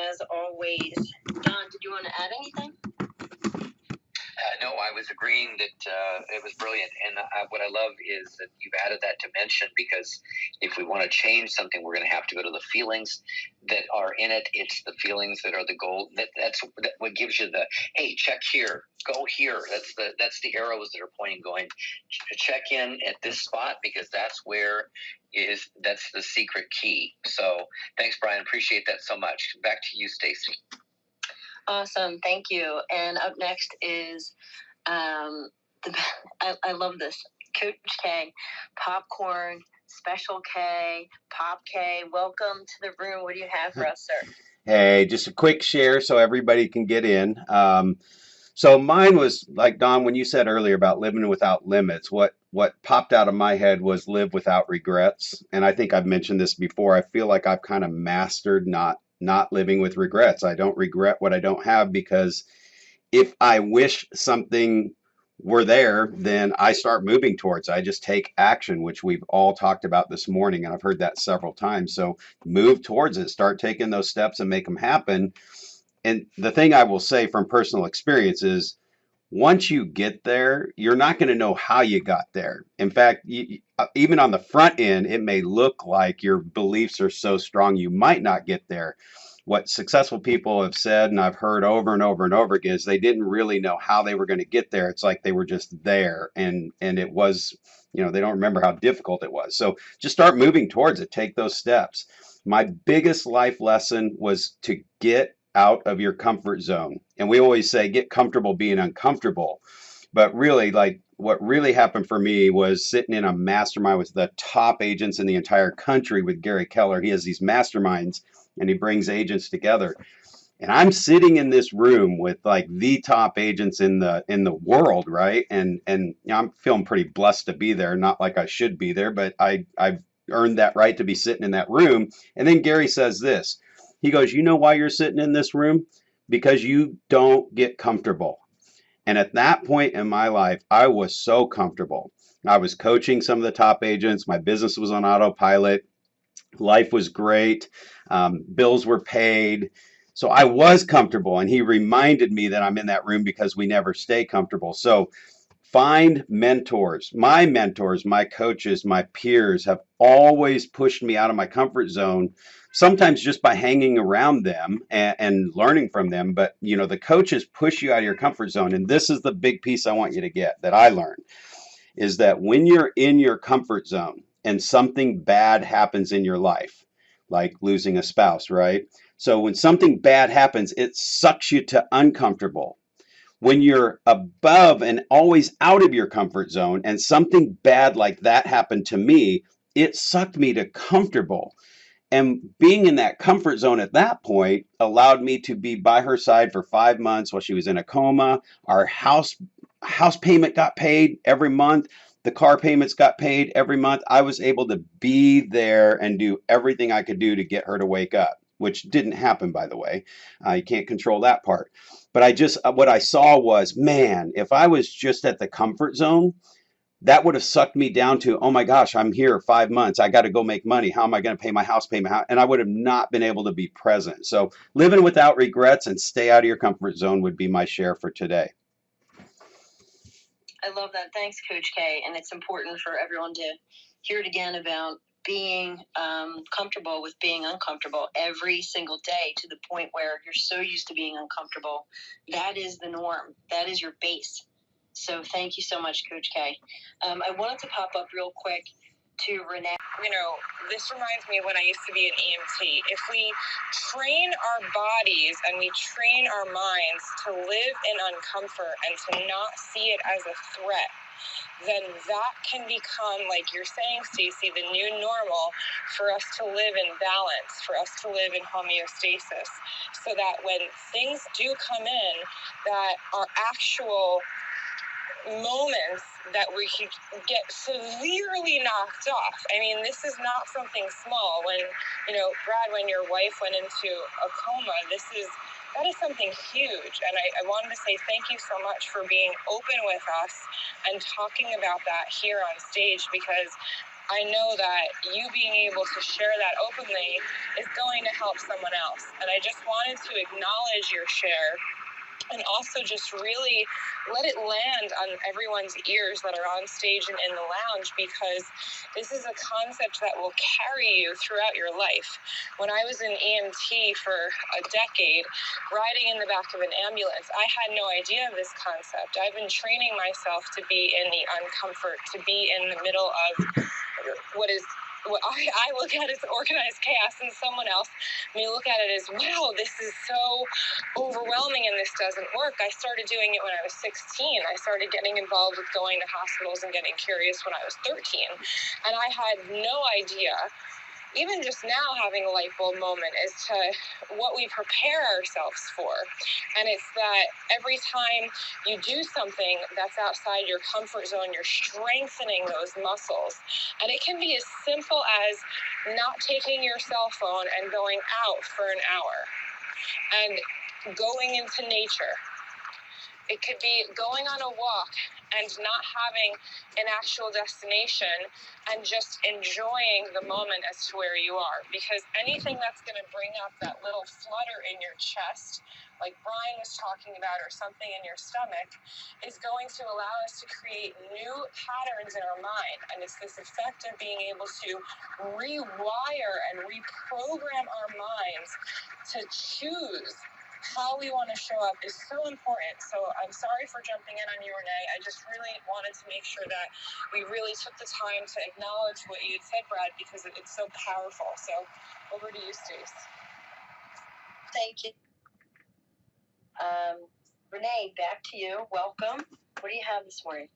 As always. Don, did you want to add anything? No, I was agreeing that it was brilliant. And what I love is that you've added that dimension, because if we want to change something, we're going to have to go to the feelings that are in it. It's the feelings that are the goal. That's what gives you the, hey, check here, go here. That's the arrows that are pointing, going, check in at this spot, because that's the secret key. So thanks, Brian. Appreciate that so much. Back to you, Stacy. Awesome, thank you. And up next is, I love this, Coach K, Popcorn, Special K, Pop K. Welcome to the room. What do you have for us, sir? Hey, just a quick share so everybody can get in. So mine was like Don, when you said earlier about living without limits, what popped out of my head was live without regrets. And I think I've mentioned this before. I feel like I've kind of mastered not living with regrets. I don't regret what I don't have, because if I wish something were there, then I start moving towards it. I just take action, which we've all talked about this morning, and I've heard that several times. So move towards it, start taking those steps and make them happen. And the thing I will say from personal experience is, once you get there, you're not going to know how you got there. In fact, even on the front end, it may look like your beliefs are so strong you might not get there. What successful people have said, and I've heard over and over and over again, is they didn't really know how they were going to get there. It's like they were just there, and it was, they don't remember how difficult it was. So just start moving towards it. Take those steps. My biggest life lesson was to get out of your comfort zone. And we always say, get comfortable being uncomfortable. But really, like, what really happened for me was sitting in a mastermind with the top agents in the entire country with Gary Keller. He has these masterminds and he brings agents together. And I'm sitting in this room with like the top agents in the world, right? And I'm feeling pretty blessed to be there. Not like I should be there, but I've earned that right to be sitting in that room. And then Gary says this. He goes, you know why you're sitting in this room? Because you don't get comfortable. And at that point in my life, I was so comfortable. I was coaching some of the top agents. My business was on autopilot. Life was great. Bills were paid. So I was comfortable. And he reminded me that I'm in that room because we never stay comfortable. So find mentors. My coaches, my peers have always pushed me out of my comfort zone, sometimes just by hanging around them and learning from them. But, the coaches push you out of your comfort zone. And this is the big piece I want you to get that I learned, is that when you're in your comfort zone and something bad happens in your life, like losing a spouse, right? So when something bad happens, it sucks you to uncomfortable. When you're above and always out of your comfort zone and something bad like that happened to me, it sucked me to comfortable. And being in that comfort zone at that point allowed me to be by her side for 5 months while she was in a coma. Our house payment got paid every month. The car payments got paid every month. I was able to be there and do everything I could do to get her to wake up, which didn't happen, by the way. You can't control that part. But what I saw was, man, if I was just at the comfort zone, that would have sucked me down to, oh my gosh, I'm here 5 months. I got to go make money. How am I going to pay my house payment? And I would have not been able to be present. So living without regrets and stay out of your comfort zone would be my share for today. I love that. Thanks, Coach K. And it's important for everyone to hear it again about being comfortable with being uncomfortable every single day, to the point where you're so used to being uncomfortable. That is the norm. That is your base. So thank you so much, Coach K. I wanted to pop up real quick to Renee. This reminds me of when I used to be an EMT. If we train our bodies and we train our minds to live in uncomfort and to not see it as a threat, then that can become, like you're saying, Stacey, the new normal for us to live in balance, for us to live in homeostasis, so that when things do come in that are actual moments that we could get severely knocked off. I mean, this is not something small. When, Brad, when your wife went into a coma, that is something huge. And I wanted to say thank you so much for being open with us and talking about that here on stage, because I know that you being able to share that openly is going to help someone else. And I just wanted to acknowledge your share and also just really let it land on everyone's ears that are on stage and in the lounge, because this is a concept that will carry you throughout your life. When I was in EMT for a decade, riding in the back of an ambulance, I had no idea of this concept. I've been training myself to be in the uncomfort, to be in the middle of what I look at as organized chaos, and someone else may look at it as, wow, this is so overwhelming and this doesn't work. I started doing it when I was 16. I started getting involved with going to hospitals and getting curious when I was 13. And I had no idea, even just now having a light bulb moment, as to what we prepare ourselves for. And it's that every time you do something that's outside your comfort zone, you're strengthening those muscles. And it can be as simple as not taking your cell phone and going out for an hour and going into nature. It could be going on a walk and not having an actual destination and just enjoying the moment as to where you are. Because anything that's going to bring up that little flutter in your chest, like Brian was talking about, or something in your stomach, is going to allow us to create new patterns in our mind. And it's this effect of being able to rewire and reprogram our minds to choose how we want to show up is so important. So I'm sorry for jumping in on you, Renee. I just really wanted to make sure that we really took the time to acknowledge what you had said, Brad, because it's so powerful. So over to you, Stace. Thank you. Renee, back to you. Welcome. What do you have this morning?